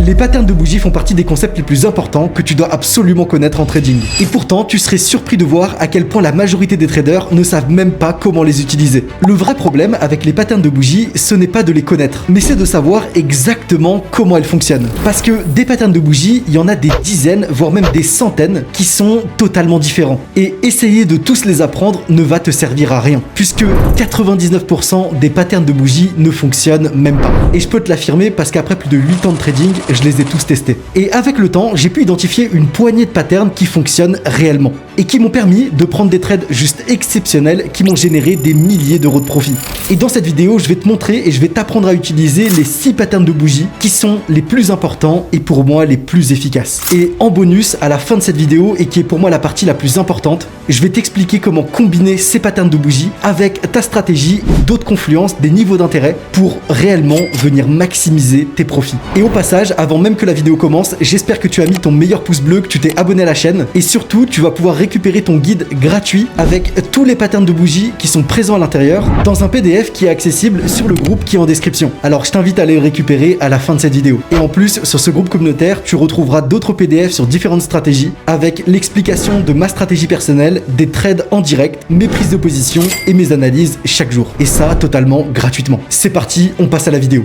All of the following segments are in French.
Les patterns de bougies font partie des concepts les plus importants que tu dois absolument connaître en trading. Et pourtant, tu serais surpris de voir à quel point la majorité des traders ne savent même pas comment les utiliser. Le vrai problème avec les patterns de bougies, ce n'est pas de les connaître, mais c'est de savoir exactement comment elles fonctionnent. Parce que des patterns de bougies, il y en a des dizaines, voire même des centaines, qui sont totalement différents. Et essayer de tous les apprendre ne va te servir à rien, puisque 99% des patterns de bougies ne fonctionnent même pas. Et je peux te l'affirmer parce qu'après plus de 8 ans de trading, je les ai tous testés. Et avec le temps, j'ai pu identifier une poignée de patterns qui fonctionnent réellement et qui m'ont permis de prendre des trades juste exceptionnels qui m'ont généré des milliers d'euros de profit. Et dans cette vidéo, je vais te montrer et je vais t'apprendre à utiliser les 6 patterns de bougies qui sont les plus importants et pour moi les plus efficaces. Et en bonus, à la fin de cette vidéo, et qui est pour moi la partie la plus importante, je vais t'expliquer comment combiner ces patterns de bougies avec ta stratégie, d'autres confluences, des niveaux d'intérêt pour réellement venir maximiser tes profits. Et au passage, avant même que la vidéo commence, j'espère que tu as mis ton meilleur pouce bleu, que tu t'es abonné à la chaîne et surtout tu vas pouvoir récupérer ton guide gratuit avec tous les patterns de bougies qui sont présents à l'intérieur dans un PDF qui est accessible sur le groupe qui est en description. Alors je t'invite à aller le récupérer à la fin de cette vidéo. Et en plus, sur ce groupe communautaire, tu retrouveras d'autres PDF sur différentes stratégies avec l'explication de ma stratégie personnelle, des trades en direct, mes prises de position et mes analyses chaque jour. Et ça totalement gratuitement. C'est parti, on passe à la vidéo.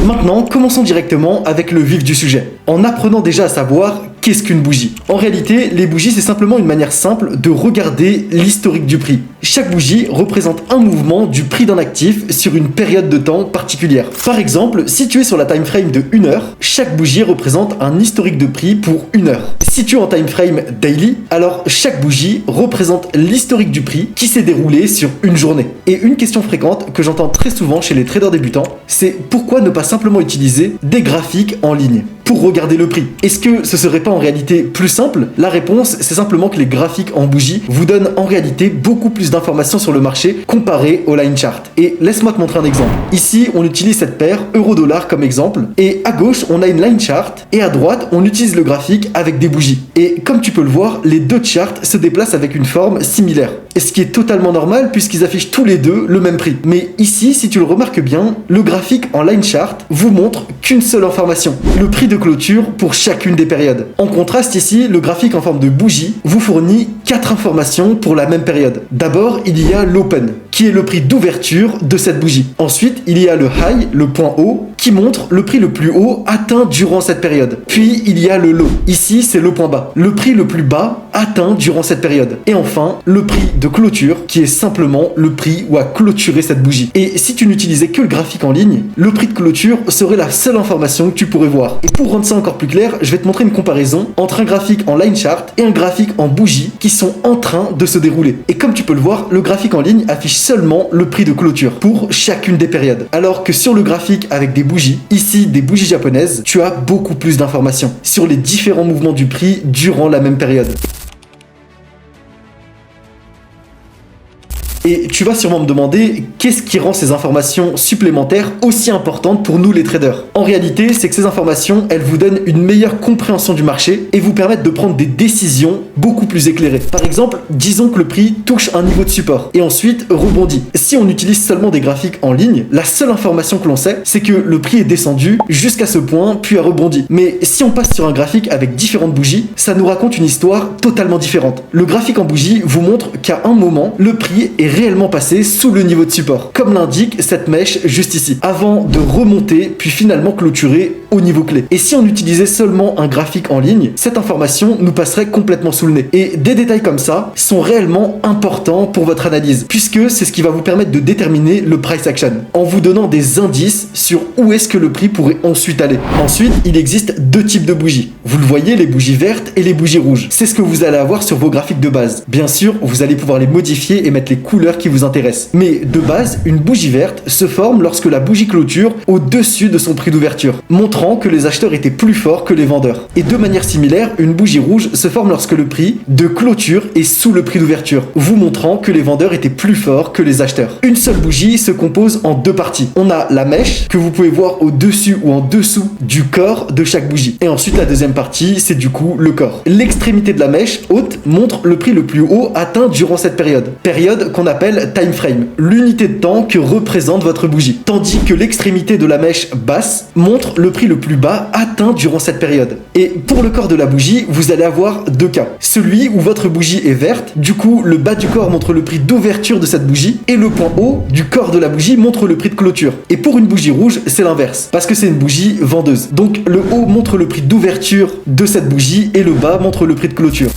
Maintenant, commençons directement avec le vif du sujet, en apprenant déjà à savoir qu'est-ce qu'une bougie. En réalité, les bougies, c'est simplement une manière simple de regarder l'historique du prix. Chaque bougie représente un mouvement du prix d'un actif sur une période de temps particulière. Par exemple, si tu es sur la time frame de 1 heure, chaque bougie représente un historique de prix pour 1 heure. Si tu es en time frame daily, alors chaque bougie représente l'historique du prix qui s'est déroulé sur une journée. Et une question fréquente que j'entends très souvent chez les traders débutants, c'est pourquoi ne pas simplement utiliser des graphiques en ligne pour regarder le prix. Est-ce que ce serait pas en réalité plus simple? La réponse, c'est simplement que les graphiques en bougie vous donnent en réalité beaucoup plus d'informations sur le marché comparé au line chart. Et laisse-moi te montrer un exemple. Ici, on utilise cette paire euro-dollar comme exemple, et à gauche, on a une line chart, et à droite, on utilise le graphique avec des bougies. Et comme tu peux le voir, les deux charts se déplacent avec une forme similaire. Et ce qui est totalement normal puisqu'ils affichent tous les deux le même prix. Mais ici, si tu le remarques bien, le graphique en line chart vous montre qu'une seule information, le prix de clôture pour chacune des périodes. En contraste ici, le graphique en forme de bougie vous fournit 4 informations pour la même période. D'abord, il y a l'open, qui est le prix d'ouverture de cette bougie. Ensuite, il y a le high, le point haut, qui montre le prix le plus haut atteint durant cette période. Puis, il y a le low. Ici, c'est le point bas, le prix le plus bas atteint durant cette période. Et enfin, le prix de clôture, qui est simplement le prix où a clôturé cette bougie. Et si tu n'utilisais que le graphique en ligne, le prix de clôture serait la seule information que tu pourrais voir. Et pour rendre ça encore plus clair, je vais te montrer une comparaison entre un graphique en line chart et un graphique en bougie qui sont en train de se dérouler. Et comme tu peux le voir, le graphique en ligne affiche seulement le prix de clôture pour chacune des périodes. Alors que sur le graphique avec des bougies, ici des bougies japonaises, tu as beaucoup plus d'informations sur les différents mouvements du prix durant la même période. Et tu vas sûrement me demander qu'est-ce qui rend ces informations supplémentaires aussi importantes pour nous les traders. En réalité, c'est que ces informations, elles vous donnent une meilleure compréhension du marché et vous permettent de prendre des décisions beaucoup plus éclairées. Par exemple, disons que le prix touche un niveau de support et ensuite rebondit. Si on utilise seulement des graphiques en ligne, la seule information que l'on sait, c'est que le prix est descendu jusqu'à ce point puis a rebondi. Mais si on passe sur un graphique avec différentes bougies, ça nous raconte une histoire totalement différente. Le graphique en bougie vous montre qu'à un moment, le prix est réellement passé sous le niveau de support, comme l'indique cette mèche juste ici, avant de remonter puis finalement clôturer au niveau clé. Et si on utilisait seulement un graphique en ligne, cette information nous passerait complètement sous le nez. Et des détails comme ça sont réellement importants pour votre analyse, puisque c'est ce qui va vous permettre de déterminer le price action, en vous donnant des indices sur où est-ce que le prix pourrait ensuite aller. Ensuite, il existe deux types de bougies. Vous le voyez, les bougies vertes et les bougies rouges. C'est ce que vous allez avoir sur vos graphiques de base. Bien sûr, vous allez pouvoir les modifier et mettre les couleurs qui vous intéressent. Mais de base, une bougie verte se forme lorsque la bougie clôture au-dessus de son prix d'ouverture, montrant que les acheteurs étaient plus forts que les vendeurs. Et de manière similaire, une bougie rouge se forme lorsque le prix de clôture est sous le prix d'ouverture, vous montrant que les vendeurs étaient plus forts que les acheteurs. Une seule bougie se compose en deux parties. On a la mèche que vous pouvez voir au-dessus ou en dessous du corps de chaque bougie. Et ensuite, la deuxième partie, c'est du coup le corps. L'extrémité de la mèche haute montre le prix le plus haut atteint durant cette période qu'on appelle appelle time frame, l'unité de temps que représente votre bougie. Tandis que l'extrémité de la mèche basse montre le prix le plus bas atteint durant cette période. Et pour le corps de la bougie, vous allez avoir deux cas. Celui où votre bougie est verte, du coup le bas du corps montre le prix d'ouverture de cette bougie et le point haut du corps de la bougie montre le prix de clôture. Et pour une bougie rouge, c'est l'inverse, parce que c'est une bougie vendeuse. Donc le haut montre le prix d'ouverture de cette bougie et le bas montre le prix de clôture.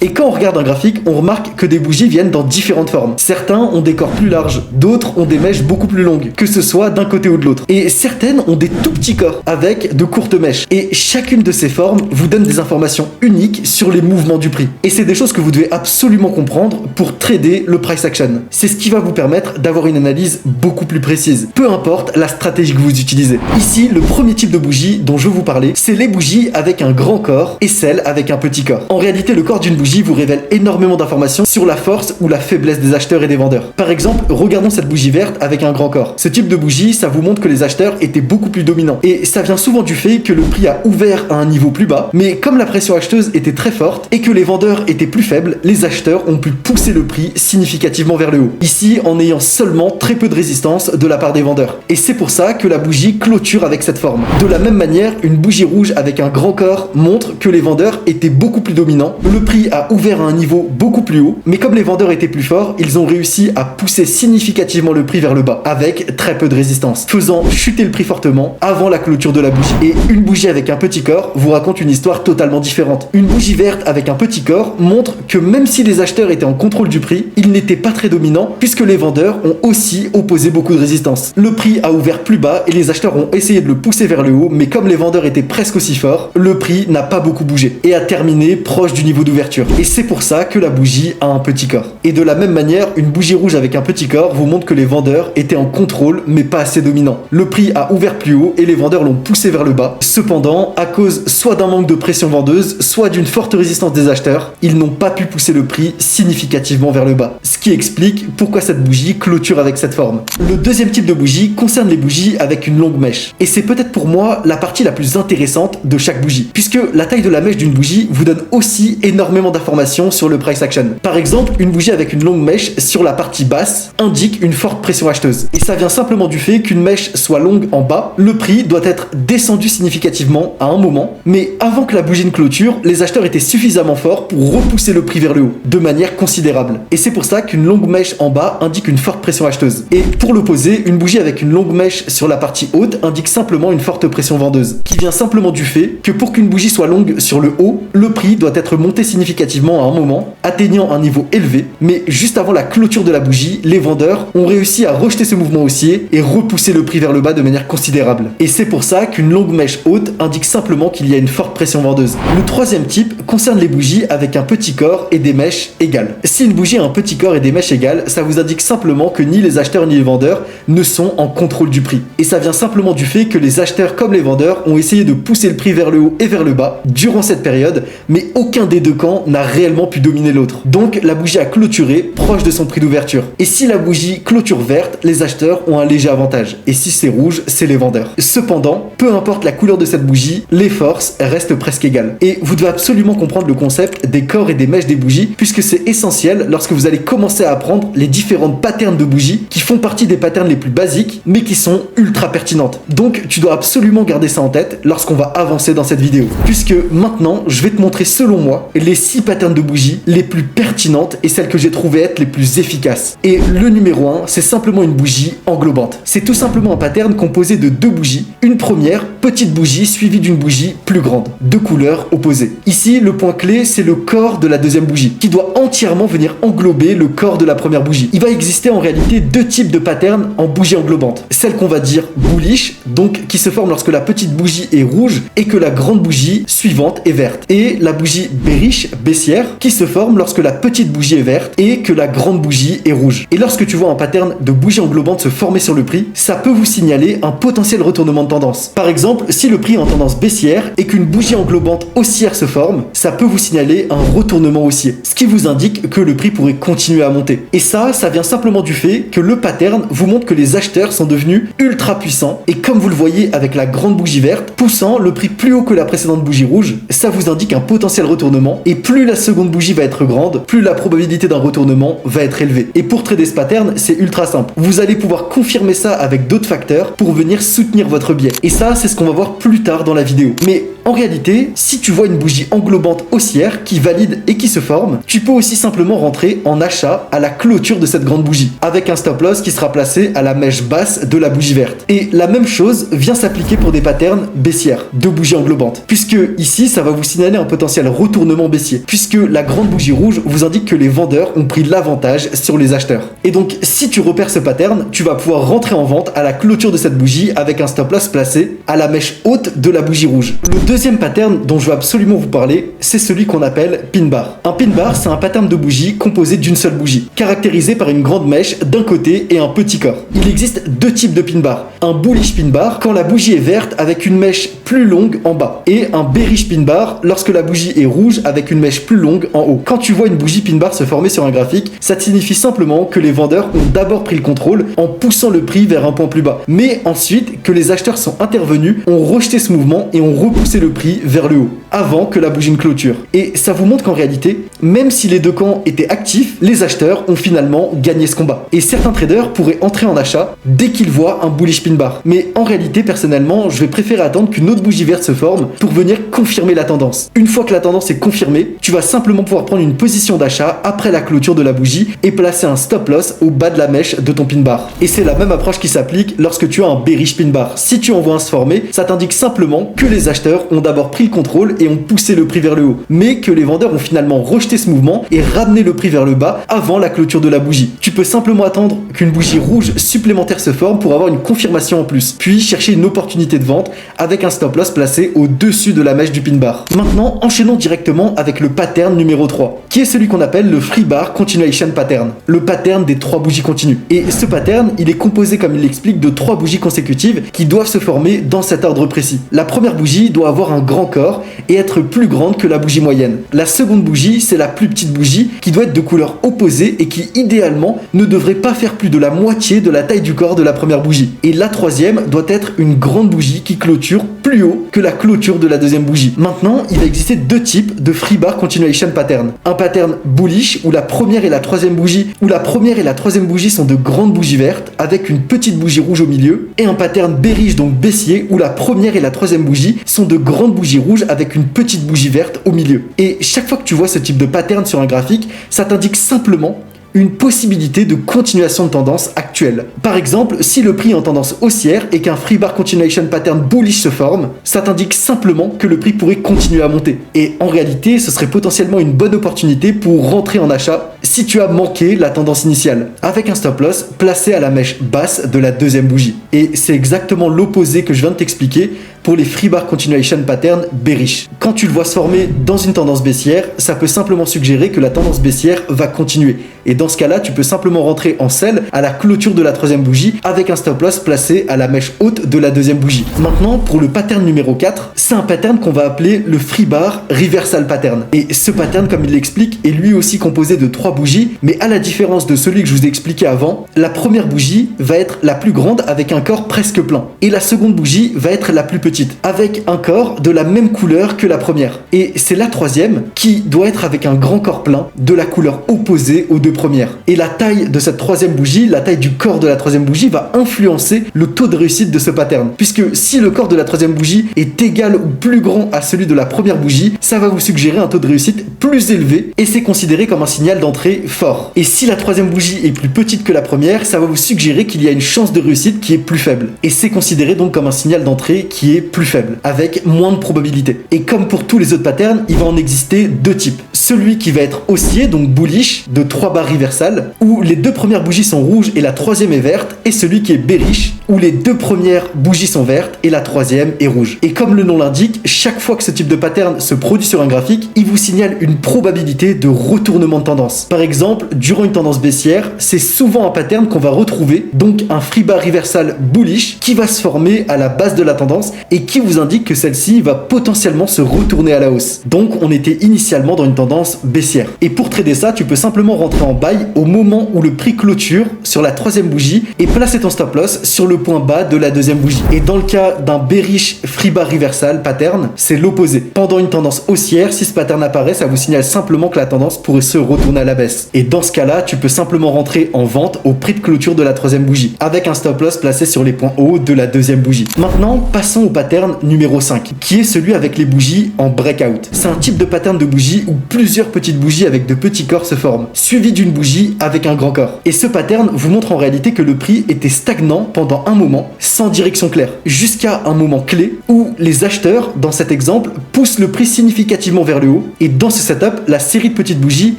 Et quand on regarde un graphique, on remarque que des bougies viennent dans différentes formes. Certains ont des corps plus larges, d'autres ont des mèches beaucoup plus longues, que ce soit d'un côté ou de l'autre. Et certaines ont des tout petits corps, avec de courtes mèches. Et chacune de ces formes vous donne des informations uniques sur les mouvements du prix. Et c'est des choses que vous devez absolument comprendre pour trader le price action. C'est ce qui va vous permettre d'avoir une analyse beaucoup plus précise, peu importe la stratégie que vous utilisez. Ici, le premier type de bougie dont je veux vous parler, c'est les bougies avec un grand corps et celles avec un petit corps. En réalité, le corps d'une bougie vous révèle énormément d'informations sur la force ou la faiblesse des acheteurs et des vendeurs. Par exemple, regardons cette bougie verte avec un grand corps. Ce type de bougie, ça vous montre que les acheteurs étaient beaucoup plus dominants. Et ça vient souvent du fait que le prix a ouvert à un niveau plus bas, mais comme la pression acheteuse était très forte et que les vendeurs étaient plus faibles, les acheteurs ont pu pousser le prix significativement vers le haut. Ici, en ayant seulement très peu de résistance de la part des vendeurs. Et c'est pour ça que la bougie clôture avec cette forme. De la même manière, une bougie rouge avec un grand corps montre que les vendeurs étaient beaucoup plus dominants. Le prix a ouvert à un niveau beaucoup plus haut, mais comme les vendeurs étaient plus forts, ils ont réussi à pousser significativement le prix vers le bas, avec très peu de résistance, faisant chuter le prix fortement avant la clôture de la bougie. Et une bougie avec un petit corps vous raconte une histoire totalement différente. Une bougie verte avec un petit corps montre que même si les acheteurs étaient en contrôle du prix, ils n'étaient pas très dominants, puisque les vendeurs ont aussi opposé beaucoup de résistance. Le prix a ouvert plus bas et les acheteurs ont essayé de le pousser vers le haut, mais comme les vendeurs étaient presque aussi forts, le prix n'a pas beaucoup bougé et a terminé proche du niveau d'ouverture. Et c'est pour ça que la bougie a un petit corps. Et de la même manière, une bougie rouge avec un petit corps vous montre que les vendeurs étaient en contrôle mais pas assez dominants. Le prix a ouvert plus haut et les vendeurs l'ont poussé vers le bas. Cependant, à cause soit d'un manque de pression vendeuse, soit d'une forte résistance des acheteurs, ils n'ont pas pu pousser le prix significativement vers le bas. Ce qui explique pourquoi cette bougie clôture avec cette forme. Le deuxième type de bougie concerne les bougies avec une longue mèche. Et c'est peut-être pour moi la partie la plus intéressante de chaque bougie, puisque la taille de la mèche d'une bougie vous donne aussi énormément d'informations sur le price action. Par exemple, une bougie avec une longue mèche sur la partie basse indique une forte pression acheteuse. Et ça vient simplement du fait qu'une mèche soit longue en bas, le prix doit être descendu significativement à un moment, mais avant que la bougie ne clôture, les acheteurs étaient suffisamment forts pour repousser le prix vers le haut, de manière considérable. Et c'est pour ça qu'une longue mèche en bas indique une forte pression acheteuse. Et pour l'opposé, une bougie avec une longue mèche sur la partie haute indique simplement une forte pression vendeuse, qui vient simplement du fait que pour qu'une bougie soit longue sur le haut, le prix doit être monté significativement à un moment, atteignant un niveau élevé, mais juste avant la clôture de la bougie, les vendeurs ont réussi à rejeter ce mouvement haussier et repousser le prix vers le bas de manière considérable. Et c'est pour ça qu'une longue mèche haute indique simplement qu'il y a une forte pression vendeuse. Le troisième type concerne les bougies avec un petit corps et des mèches égales. Si une bougie a un petit corps et des mèches égales, ça vous indique simplement que ni les acheteurs ni les vendeurs ne sont en contrôle du prix. Et ça vient simplement du fait que les acheteurs comme les vendeurs ont essayé de pousser le prix vers le haut et vers le bas durant cette période, mais aucun des deux camps n'a réellement pu dominer l'autre. Donc la bougie a clôturé proche de son prix d'ouverture. Et si la bougie clôture verte, les acheteurs ont un léger avantage. Et si c'est rouge, c'est les vendeurs. Cependant, peu importe la couleur de cette bougie, les forces restent presque égales. Et vous devez absolument comprendre le concept des corps et des mèches des bougies, puisque c'est essentiel lorsque vous allez commencer à apprendre les différentes patterns de bougies qui font partie des patterns les plus basiques, mais qui sont ultra pertinentes. Donc tu dois absolument garder ça en tête lorsqu'on va avancer dans cette vidéo. Puisque maintenant, je vais te montrer selon moi les 6 patterns de bougies les plus pertinentes et celles que j'ai trouvées être les plus efficaces. Et le numéro 1, c'est simplement une bougie englobante. C'est tout simplement un pattern composé de 2 bougies. Une première, petite bougie suivie d'une bougie plus grande, de couleurs opposées. Ici, le point clé, c'est le corps de la deuxième bougie, qui doit entièrement venir englober le corps de la première bougie. Il va exister en réalité 2 types de patterns en bougie englobante. Celle qu'on va dire bullish, donc qui se forme lorsque la petite bougie est rouge et que la grande bougie suivante est verte. Et la bougie bearish, baissière, qui se forme lorsque la petite bougie est verte et que la grande bougie est rouge. Et lorsque tu vois un pattern de bougie englobante se former sur le prix, ça peut vous signaler un potentiel retournement de tendance. Par exemple, si le prix est en tendance baissière et qu'une bougie englobante haussière se forme, ça peut vous signaler un retournement haussier, ce qui vous indique que le prix pourrait continuer à monter. Et ça vient simplement du fait que le pattern vous montre que les acheteurs sont devenus ultra puissants et comme vous le voyez avec la grande bougie verte, poussant le prix plus haut que la précédente bougie rouge, ça vous indique un potentiel retournement et plus plus la seconde bougie va être grande, plus la probabilité d'un retournement va être élevée. Et pour trader ce pattern, c'est ultra simple. Vous allez pouvoir confirmer ça avec d'autres facteurs pour venir soutenir votre biais. Et ça, c'est ce qu'on va voir plus tard dans la vidéo. Mais en réalité, si tu vois une bougie englobante haussière qui valide et qui se forme, tu peux aussi simplement rentrer en achat à la clôture de cette grande bougie, avec un stop loss qui sera placé à la mèche basse de la bougie verte. Et la même chose vient s'appliquer pour des patterns baissières de bougies englobantes, puisque ici, ça va vous signaler un potentiel retournement baissier, puisque la grande bougie rouge vous indique que les vendeurs ont pris l'avantage sur les acheteurs. Et donc, si tu repères ce pattern, tu vas pouvoir rentrer en vente à la clôture de cette bougie avec un stop loss placé à la mèche haute de la bougie rouge. Le deuxième pattern dont je veux absolument vous parler, c'est celui qu'on appelle pin bar. Un pin bar, c'est un pattern de bougie composé d'une seule bougie, caractérisé par une grande mèche d'un côté et un petit corps. Il existe deux types de pin bar. Un bullish pin bar quand la bougie est verte avec une mèche plus longue en bas, et un bearish pin bar lorsque la bougie est rouge avec une mèche plus longue en haut. Quand tu vois une bougie pin bar se former sur un graphique, ça signifie simplement que les vendeurs ont d'abord pris le contrôle en poussant le prix vers un point plus bas, mais ensuite que les acheteurs sont intervenus, ont rejeté ce mouvement et ont repoussé le prix vers le haut, avant que la bougie ne clôture. Et ça vous montre qu'en réalité, même si les deux camps étaient actifs, les acheteurs ont finalement gagné ce combat. Et certains traders pourraient entrer en achat dès qu'ils voient un bullish pin bar. Mais en réalité, personnellement, je vais préférer attendre qu'une autre bougie verte se forme pour venir confirmer la tendance. Une fois que la tendance est confirmée, tu vas simplement pouvoir prendre une position d'achat après la clôture de la bougie et placer un stop loss au bas de la mèche de ton pin bar. Et c'est la même approche qui s'applique lorsque tu as un bearish pin bar. Si tu en vois un se former, ça t'indique simplement que les acheteurs ont d'abord pris le contrôle et ont poussé le prix vers le haut, mais que les vendeurs ont finalement rejeté ce mouvement et ramené le prix vers le bas avant la clôture de la bougie. Tu peux simplement attendre qu'une bougie rouge supplémentaire se forme pour avoir une confirmation en plus, puis chercher une opportunité de vente avec un stop loss placé au-dessus de la mèche du pin bar. Maintenant, enchaînons directement avec le pattern numéro 3, qui est celui qu'on appelle le free bar continuation pattern, le pattern des 3 bougies continues. Et ce pattern, il est composé, comme il l'explique, de 3 bougies consécutives qui doivent se former dans cet ordre précis. La première bougie doit avoir un grand corps et être plus grande que la bougie moyenne. La seconde bougie, c'est la plus petite bougie qui doit être de couleur opposée et qui idéalement ne devrait pas faire plus de la moitié de la taille du corps de la première bougie. Et la troisième doit être une grande bougie qui clôture plus haut que la clôture de la deuxième bougie. Maintenant, il va exister deux types de free bar continuation pattern. Un pattern bullish où la première et la troisième bougie sont de grandes bougies vertes avec une petite bougie rouge au milieu, et un pattern bearish, donc baissier, où la première et la troisième bougie sont de grandes bougies rouges avec une petite bougie verte au milieu. Et chaque fois que tu vois ce type de pattern sur un graphique, ça t'indique simplement une possibilité de continuation de tendance actuelle. Par exemple, si le prix est en tendance haussière et qu'un free bar continuation pattern bullish se forme, ça t'indique simplement que le prix pourrait continuer à monter. Et en réalité, ce serait potentiellement une bonne opportunité pour rentrer en achat si tu as manqué la tendance initiale, avec un stop loss placé à la mèche basse de la deuxième bougie. Et c'est exactement l'opposé que je viens de t'expliquer pour les free bar continuation pattern bearish. Quand tu le vois se former dans une tendance baissière, ça peut simplement suggérer que la tendance baissière va continuer. Et dans ce cas-là, tu peux simplement rentrer en sell à la clôture de la troisième bougie avec un stop loss placé à la mèche haute de la deuxième bougie. Maintenant, pour le pattern numéro 4, c'est un pattern qu'on va appeler le free bar reversal pattern. Et ce pattern, comme il l'explique, est lui aussi composé de 3 bougies, mais à la différence de celui que je vous ai expliqué avant, la première bougie va être la plus grande avec un corps presque plein. Et la seconde bougie va être la plus petite, avec un corps de la même couleur que la première. Et c'est la troisième qui doit être avec un grand corps plein de la couleur opposée aux deux premières. Et la taille de cette troisième bougie, la taille du corps de la troisième bougie va influencer le taux de réussite de ce pattern. Puisque si le corps de la troisième bougie est égal ou plus grand à celui de la première bougie, ça va vous suggérer un taux de réussite plus élevé et c'est considéré comme un signal d'entrée fort. Et si la troisième bougie est plus petite que la première, ça va vous suggérer qu'il y a une chance de réussite qui est plus faible. Et c'est considéré donc comme un signal d'entrée qui est plus faible, avec moins de probabilité. Et comme pour tous les autres patterns, il va en exister deux types. Celui qui va être haussier, donc bullish, de 3 barres reversales, où les deux premières bougies sont rouges et la troisième est verte, et celui qui est bearish, où les deux premières bougies sont vertes et la troisième est rouge. Et comme le nom l'indique, chaque fois que ce type de pattern se produit sur un graphique, il vous signale une probabilité de retournement de tendance. Par exemple, durant une tendance baissière, c'est souvent un pattern qu'on va retrouver, donc un free bar reversal bullish qui va se former à la base de la tendance et qui vous indique que celle-ci va potentiellement se retourner à la hausse. Donc on était initialement dans une tendance baissière. Et pour trader ça, tu peux simplement rentrer en buy au moment où le prix clôture sur la troisième bougie et placer ton stop loss sur le point bas de la deuxième bougie. Et dans le cas d'un bearish free bar reversal pattern, c'est l'opposé. Pendant une tendance haussière, si ce pattern apparaît, ça vous signale simplement que la tendance pourrait se retourner à la baisse. Et dans ce cas-là, tu peux simplement rentrer en vente au prix de clôture de la troisième bougie, avec un stop loss placé sur les points hauts de la deuxième bougie. Maintenant, passons au pattern numéro 5, qui est celui avec les bougies en breakout. C'est un type de pattern de bougie où plusieurs petites bougies avec de petits corps se forment, suivi d'une bougie avec un grand corps. Et ce pattern vous montre en réalité que le prix était stagnant pendant un moment, sans direction claire, jusqu'à un moment clé où les acheteurs, dans cet exemple, poussent le prix significativement vers le haut. Et dans ce setup, la série de petites bougies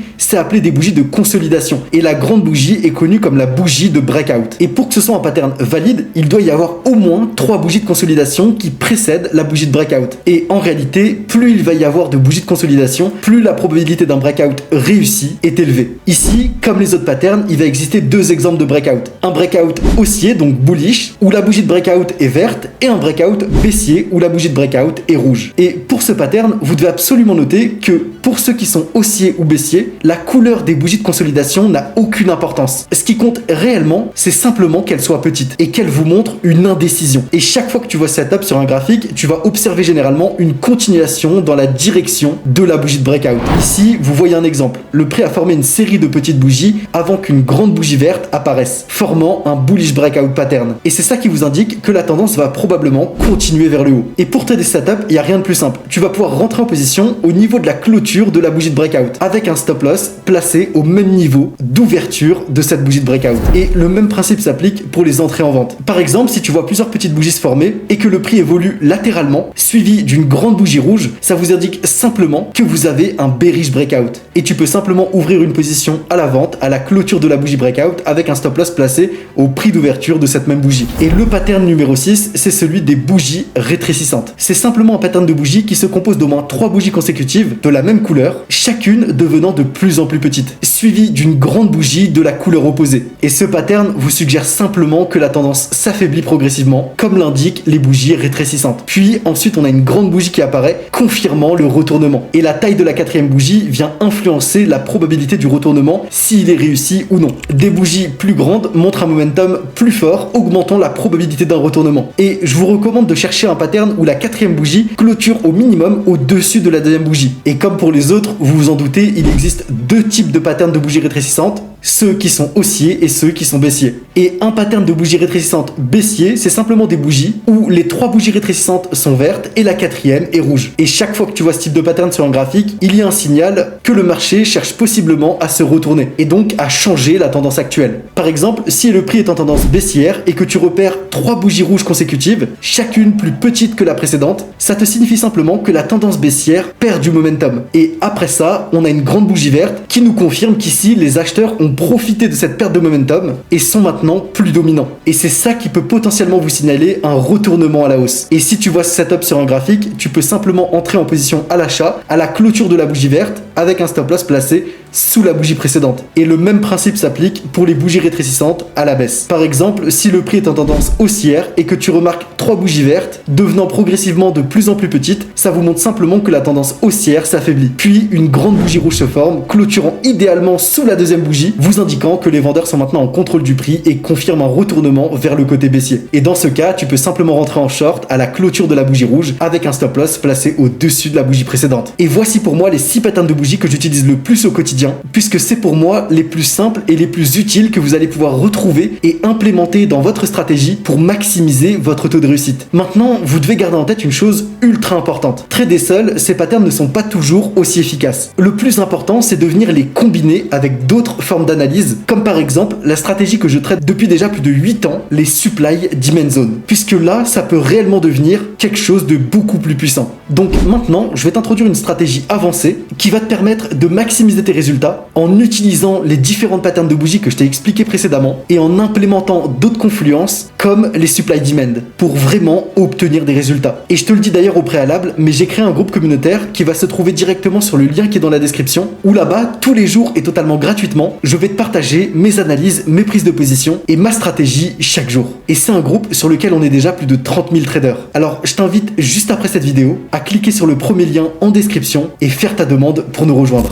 s'est appelée des bougies de consolidation. Et la grande bougie est connue comme la bougie de breakout. Et pour que ce soit un pattern valide, il doit y avoir au moins 3 bougies de consolidation qui précèdent la bougie de breakout. Et en réalité, plus il va y avoir de bougies de consolidation, plus la probabilité d'un breakout réussi est élevée. Ici, comme les autres patterns, il va exister 2 exemples de breakout. Un breakout haussier, donc bullish, où la bougie de breakout est verte, et un breakout baissier, où la bougie de breakout est rouge. Et pour ce pattern, vous devez absolument noter que pour ceux qui sont haussiers ou baissiers, la couleur des bougies de consolidation n'a aucune importance. Ce qui compte réellement, c'est simplement qu'elles soient petites et qu'elles vous montrent une indécision. Et chaque fois que tu vois ce setup sur un graphique, tu vas observer généralement une continuation dans la direction de la bougie de breakout. Ici, vous voyez un exemple. Le prix a formé une série de petites bougies avant qu'une grande bougie verte apparaisse, formant un bullish breakout pattern. Et c'est ça qui vous indique que la tendance va probablement continuer vers le haut. Et pour trader ce setup, il n'y a rien de plus simple. Tu vas pouvoir rentrer en position au niveau de la clôture de la bougie de breakout, avec un stop loss placé au même niveau d'ouverture de cette bougie de breakout. Et le même principe s'applique pour les entrées en vente. Par exemple, si tu vois plusieurs petites bougies se former et que le prix évolue latéralement, suivi d'une grande bougie rouge, ça vous indique simplement que vous avez un bearish breakout. Et tu peux simplement ouvrir une position à la vente à la clôture de la bougie breakout avec un stop loss placé au prix d'ouverture de cette même bougie. Et le pattern numéro 6, c'est celui des bougies rétrécissantes. C'est simplement un pattern de bougies qui se compose d'au moins 3 bougies consécutives de la même couleur, chacune devenant de plus en plus petite, suivie d'une grande bougie de la couleur opposée. Et ce pattern vous suggère simplement que la tendance s'affaiblit progressivement, comme l'indiquent les bougies rétrécissantes. Puis ensuite on a une grande bougie qui apparaît, confirmant le retournement. Et la taille de la quatrième bougie vient influencer la probabilité du retournement, s'il est réussi ou non. Des bougies plus grandes montrent un momentum plus fort, augmentant la probabilité d'un retournement. Et je vous recommande de chercher un pattern où la quatrième bougie clôture au minimum au-dessus de la deuxième bougie. Et comme pour les autres, vous vous en doutez, il existe 2 types de patterns de bougies rétrécissantes, ceux qui sont haussiers et ceux qui sont baissiers. Et un pattern de bougies rétrécissantes baissier, c'est simplement des bougies où les 3 bougies rétrécissantes sont vertes et la quatrième est rouge. Et chaque fois que tu vois ce type de pattern sur un graphique, il y a un signal que le marché cherche possiblement à se retourner et donc à changer la tendance actuelle. Par exemple, si le prix est en tendance baissière et que tu repères 3 bougies rouges consécutives, chacune plus petite que la précédente, ça te signifie simplement que la tendance baissière perd du momentum. Et après ça, on a une grande bougie verte qui nous confirme qu'ici, les acheteurs ont profité de cette perte de momentum et sont maintenant plus dominants. Et c'est ça qui peut potentiellement vous signaler un retournement à la hausse. Et si tu vois ce setup sur un graphique, tu peux simplement entrer en position à l'achat à la clôture de la bougie verte avec un stop loss placé sous la bougie précédente. Et le même principe s'applique pour les bougies rétrécissantes à la baisse. Par exemple, si le prix est en tendance haussière et que tu remarques 3 bougies vertes devenant progressivement de plus en plus petites, ça vous montre simplement que la tendance haussière s'affaiblit. Puis une grande bougie rouge se forme, clôturant idéalement sous la deuxième bougie, vous indiquant que les vendeurs sont maintenant en contrôle du prix et confirment un retournement vers le côté baissier. Et dans ce cas, tu peux simplement rentrer en short à la clôture de la bougie rouge avec un stop loss placé au-dessus de la bougie précédente. Et voici pour moi les 6 patterns de bougies que j'utilise le plus au quotidien, puisque c'est pour moi les plus simples et les plus utiles que vous allez pouvoir retrouver et implémenter dans votre stratégie pour maximiser votre taux de réussite. Maintenant, vous devez garder en tête une chose ultra importante. Trader seul, ces patterns ne sont pas toujours aussi efficaces. Le plus important, c'est de venir les combiner avec d'autres formes d'analyse, comme par exemple la stratégie que je traite depuis déjà plus de 8 ans, les supply demand zones, puisque là, ça peut réellement devenir quelque chose de beaucoup plus puissant. Donc maintenant, je vais t'introduire une stratégie avancée qui va te permettre de maximiser tes résultats résultats en utilisant les différentes patterns de bougies que je t'ai expliqué précédemment et en implémentant d'autres confluences comme les supply demand pour vraiment obtenir des résultats. Et je te le dis d'ailleurs au préalable, mais j'ai créé un groupe communautaire qui va se trouver directement sur le lien qui est dans la description, où là-bas, tous les jours et totalement gratuitement, je vais te partager mes analyses, mes prises de position et ma stratégie chaque jour. Et c'est un groupe sur lequel on est déjà plus de 30 000 traders. Alors je t'invite juste après cette vidéo à cliquer sur le premier lien en description et faire ta demande pour nous rejoindre.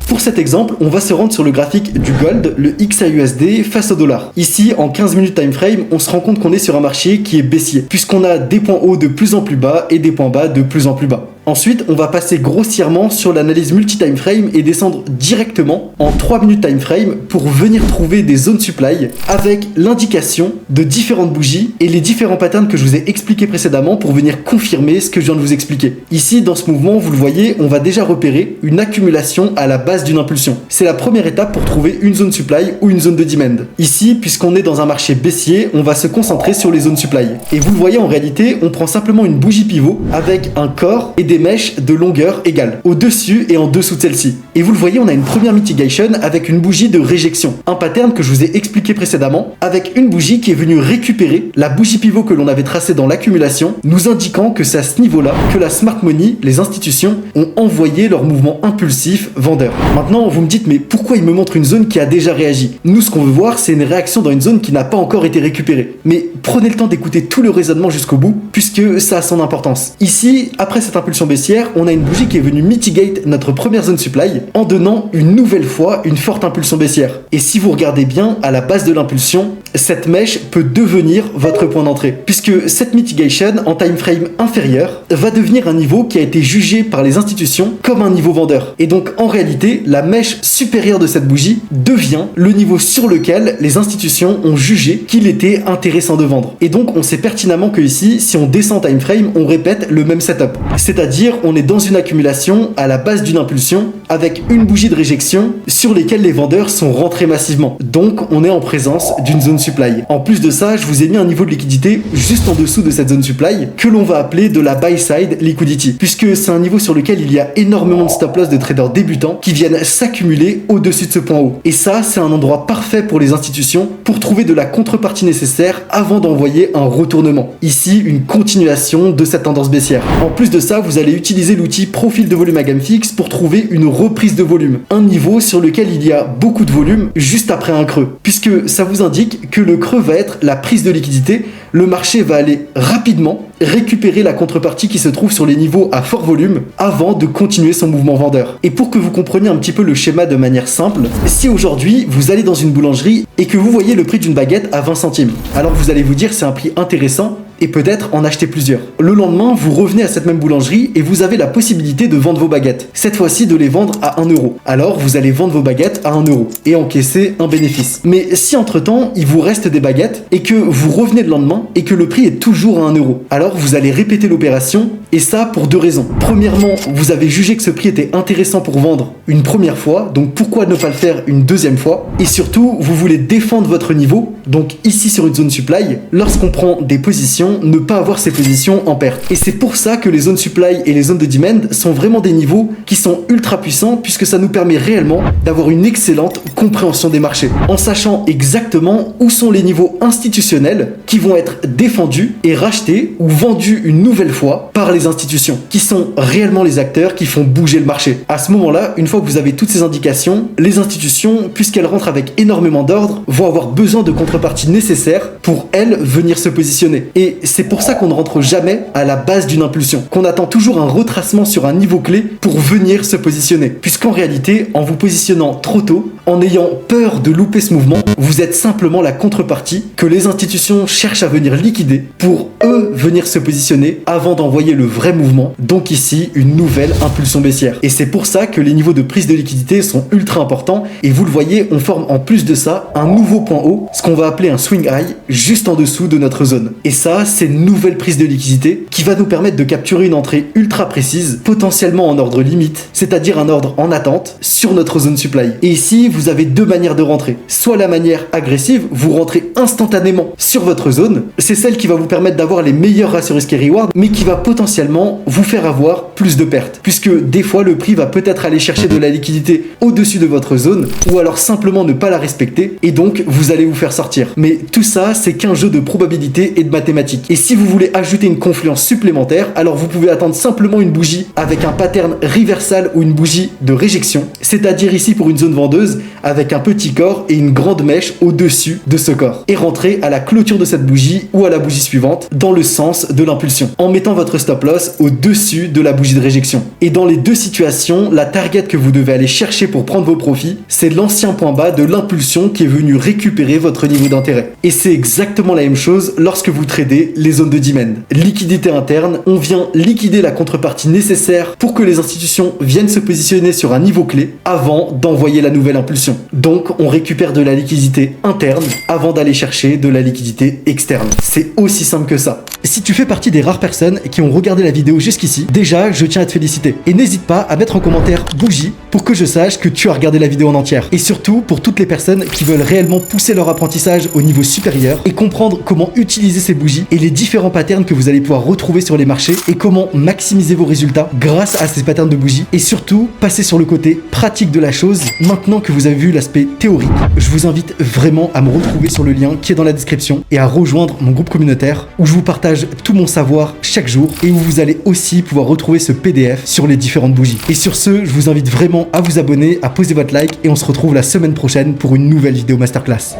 Pour cet exemple, on va se rendre sur le graphique du gold, le XAUSD face au dollar. Ici, en 15 minutes time frame, on se rend compte qu'on est sur un marché qui est baissier, puisqu'on a des points hauts de plus en plus bas et des points bas de plus en plus bas. Ensuite, on va passer grossièrement sur l'analyse multi-time frame et descendre directement en 3 minutes time frame pour venir trouver des zones supply avec l'indication de différentes bougies et les différents patterns que je vous ai expliqués précédemment pour venir confirmer ce que je viens de vous expliquer. Ici, dans ce mouvement, vous le voyez, on va déjà repérer une accumulation à la base d'une impulsion. C'est la première étape pour trouver une zone supply ou une zone de demand. Ici, puisqu'on est dans un marché baissier, on va se concentrer sur les zones supply. Et vous le voyez, en réalité, on prend simplement une bougie pivot avec un corps et des mèches de longueur égale, au-dessus et en dessous de celle-ci. Et vous le voyez, on a une première mitigation avec une bougie de réjection. Un pattern que je vous ai expliqué précédemment, avec une bougie qui est venue récupérer la bougie pivot que l'on avait tracée dans l'accumulation, nous indiquant que c'est à ce niveau-là que la smart money, les institutions, ont envoyé leur mouvement impulsif vendeur. Maintenant, vous me dites, mais pourquoi il me montre une zone qui a déjà réagi? Nous, ce qu'on veut voir, c'est une réaction dans une zone qui n'a pas encore été récupérée. Mais prenez le temps d'écouter tout le raisonnement jusqu'au bout, puisque ça a son importance. Ici, après cette impulsion baissière, on a une bougie qui est venue mitigate notre première zone supply en donnant une nouvelle fois une forte impulsion baissière. Et si vous regardez bien, à la base de l'impulsion, cette mèche peut devenir votre point d'entrée, puisque cette mitigation en time frame inférieur va devenir un niveau qui a été jugé par les institutions comme un niveau vendeur. Et donc en réalité, la mèche supérieure de cette bougie devient le niveau sur lequel les institutions ont jugé qu'il était intéressant de vendre. Et donc on sait pertinemment que ici, si on descend time frame, on répète le même setup. C'est-à-dire, on est dans une accumulation à la base d'une impulsion avec une bougie de réjection sur lesquelles les vendeurs sont rentrés massivement. Donc on est en présence d'une zone supply. En plus de ça, je vous ai mis un niveau de liquidité juste en dessous de cette zone supply que l'on va appeler de la buy side liquidity, puisque c'est un niveau sur lequel il y a énormément de stop loss de traders débutants qui viennent s'accumuler au-dessus de ce point haut. Et ça, c'est un endroit parfait pour les institutions pour trouver de la contrepartie nécessaire avant d'envoyer un retournement. Ici, une continuation de cette tendance baissière. En plus de ça, vous allez utiliser l'outil profil de volume à gamme fixe pour trouver une reprise de volume, un niveau sur lequel il y a beaucoup de volume juste après un creux, puisque ça vous indique que le creux va être la prise de liquidité. Le marché va aller rapidement récupérer la contrepartie qui se trouve sur les niveaux à fort volume avant de continuer son mouvement vendeur. Et pour que vous compreniez un petit peu le schéma de manière simple, si aujourd'hui vous allez dans une boulangerie et que vous voyez le prix d'une baguette à 20 centimes, alors vous allez vous dire c'est un prix intéressant et peut-être en acheter plusieurs. Le lendemain, vous revenez à cette même boulangerie et vous avez la possibilité de vendre vos baguettes. Cette fois-ci, de les vendre à 1 euro. Alors, vous allez vendre vos baguettes à 1 euro et encaisser un bénéfice. Mais si entre-temps, il vous reste des baguettes et que vous revenez le lendemain et que le prix est toujours à 1 euro, alors vous allez répéter l'opération, et ça pour deux raisons. Premièrement, vous avez jugé que ce prix était intéressant pour vendre une première fois, donc pourquoi ne pas le faire une deuxième fois? Et surtout, vous voulez défendre votre niveau, donc ici sur une zone supply, lorsqu'on prend des positions, ne pas avoir ces positions en perte. Et c'est pour ça que les zones supply et les zones de demand sont vraiment des niveaux qui sont ultra puissants, puisque ça nous permet réellement d'avoir une excellente compréhension des marchés, en sachant exactement où sont les niveaux institutionnels qui vont être défendus et rachetés ou vendus une nouvelle fois par les institutions, qui sont réellement les acteurs qui font bouger le marché. À ce moment-là, une fois que vous avez toutes ces indications, les institutions, puisqu'elles rentrent avec énormément d'ordre, vont avoir besoin de contreparties nécessaires pour, elles, venir se positionner. Et c'est pour ça qu'on ne rentre jamais à la base d'une impulsion, qu'on attend toujours un retracement sur un niveau clé pour venir se positionner. Puisqu'en réalité, en vous positionnant trop tôt, en ayant peur de louper ce mouvement, vous êtes simplement la contrepartie que les institutions cherchent à venir liquider pour eux venir se positionner avant d'envoyer le vrai mouvement, donc ici une nouvelle impulsion baissière. Et c'est pour ça que les niveaux de prise de liquidité sont ultra importants, et vous le voyez, on forme en plus de ça un nouveau point haut, ce qu'on va appeler un swing high, juste en dessous de notre zone. Et ça, c'est une nouvelle prise de liquidité qui va nous permettre de capturer une entrée ultra précise, potentiellement en ordre limite, c'est-à-dire un ordre en attente sur notre zone supply. Et ici, vous avez deux manières de rentrer. Soit la manière agressive, vous rentrez instantanément sur votre zone, c'est celle qui va vous permettre d'avoir les meilleurs ratios risque et reward, mais qui va potentiellement vous faire avoir plus de pertes, puisque des fois le prix va peut-être aller chercher de la liquidité au-dessus de votre zone, ou alors simplement ne pas la respecter, et donc vous allez vous faire sortir. Mais tout ça, c'est qu'un jeu de probabilité et de mathématiques. Et si vous voulez ajouter une confluence supplémentaire, alors vous pouvez attendre simplement une bougie avec un pattern reversal ou une bougie de réjection, c'est-à-dire ici pour une zone vendeuse avec un petit corps et une grande mèche au-dessus de ce corps, et rentrer à la clôture de cette bougie ou à la bougie suivante dans le sens de l'impulsion, en mettant votre stop loss au-dessus de la bougie de réjection. Et dans les deux situations, la target que vous devez aller chercher pour prendre vos profits, c'est l'ancien point bas de l'impulsion qui est venu récupérer votre niveau d'intérêt. Et c'est exactement la même chose lorsque vous tradez les zones de demand. Liquidité interne, on vient liquider la contrepartie nécessaire pour que les institutions viennent se positionner sur un niveau clé avant d'envoyer la nouvelle impulsion. Donc on récupère de la liquidité interne avant d'aller chercher de la liquidité externe. C'est aussi simple que ça. Si tu fais partie des rares personnes qui ont regardé la vidéo jusqu'ici, déjà je tiens à te féliciter. Et n'hésite pas à mettre en commentaire bougie pour que je sache que tu as regardé la vidéo en entière. Et surtout pour toutes les personnes qui veulent réellement pousser leur apprentissage au niveau supérieur et comprendre comment utiliser ces bougies et les différents patterns que vous allez pouvoir retrouver sur les marchés et comment maximiser vos résultats grâce à ces patterns de bougies, et surtout passer sur le côté pratique de la chose. Maintenant que vous avez vu l'aspect théorique, je vous invite vraiment à me retrouver sur le lien qui est dans la description et à rejoindre mon groupe communautaire où je vous partage tout mon savoir chaque jour et où vous allez aussi pouvoir retrouver ce PDF sur les différentes bougies. Et sur ce, je vous invite vraiment à vous abonner, à poser votre like, et on se retrouve la semaine prochaine pour une nouvelle vidéo masterclass.